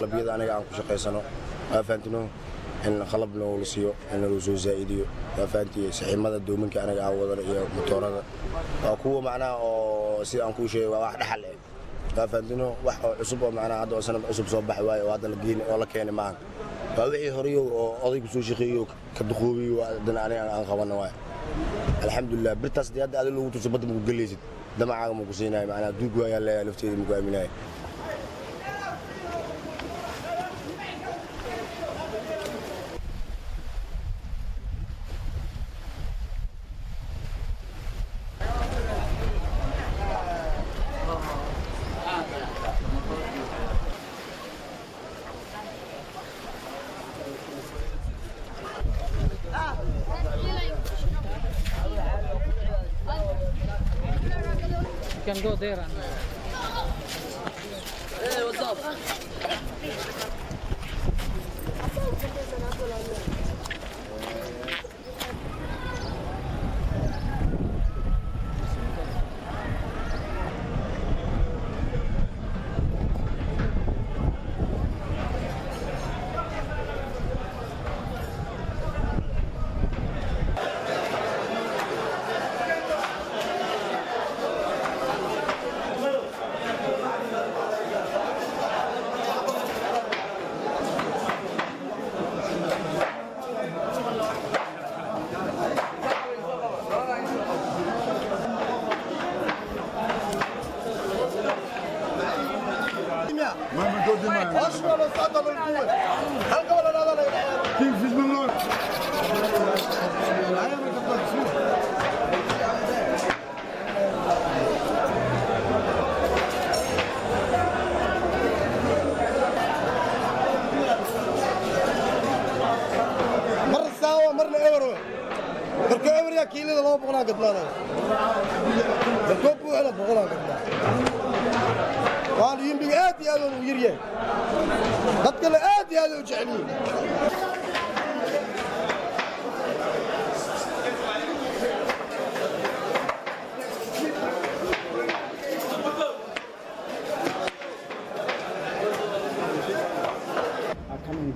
labiyada aniga aan ku shaqeysano afaantino in qalab loo lisiyo in loo soo zaaidiyo afaantiye saximada doominka aniga aan wadana iyo motorada waa kuwa macnaa oo si aan ku sheegay wax dhaxal ah afaantino wax cusub oo macnaa hadda sanad cusub soo baxay waayo hadda la geeyay oo la keenay maahan waa wixii hore oo odaygu soo shaqeeyo ka duqoobay hadana aniga aan qabano waayo alxamdulillah birtaas hadda aad loogu tusay badda mugu galeysid damacaaga mugu siinay macnaa duug waa la lafteeda mugu aaminay Can go there. Hey, what's up?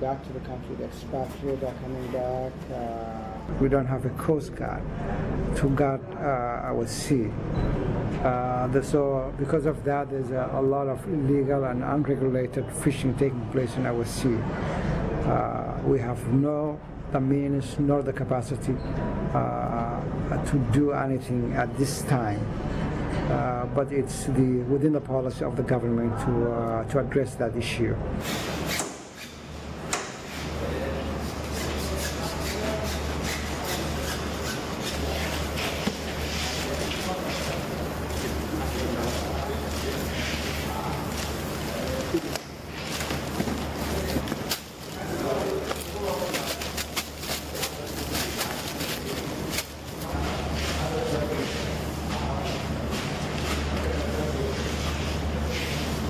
Back to the country, the expatriates are coming back. We don't have a coast guard to guard our sea. So because of that, there's a lot of illegal and unregulated fishing taking place in our sea. We have no the means nor the capacity to do anything at this time. But it's within the policy of the government to address that issue.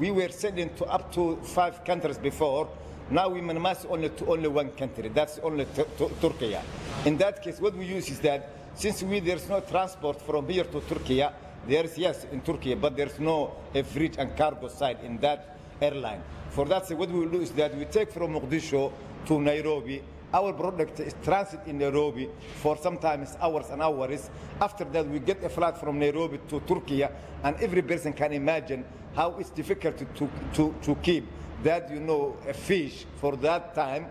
We were sending to up to 5 countries before. Now we minimize only to only one country. That's only Turkey. In that case, what we use is that since there's no transport from here to Turkey, there's yes in Turkey, but there's no freight and cargo side in that airline. For that, what we will do is that we take from Mogadishu to Nairobi. Our product is transit in Nairobi for sometimes hours and hours. After that, we get a flight from Nairobi to Turkey, and every person can imagine how it's difficult to keep that, a fish for that time.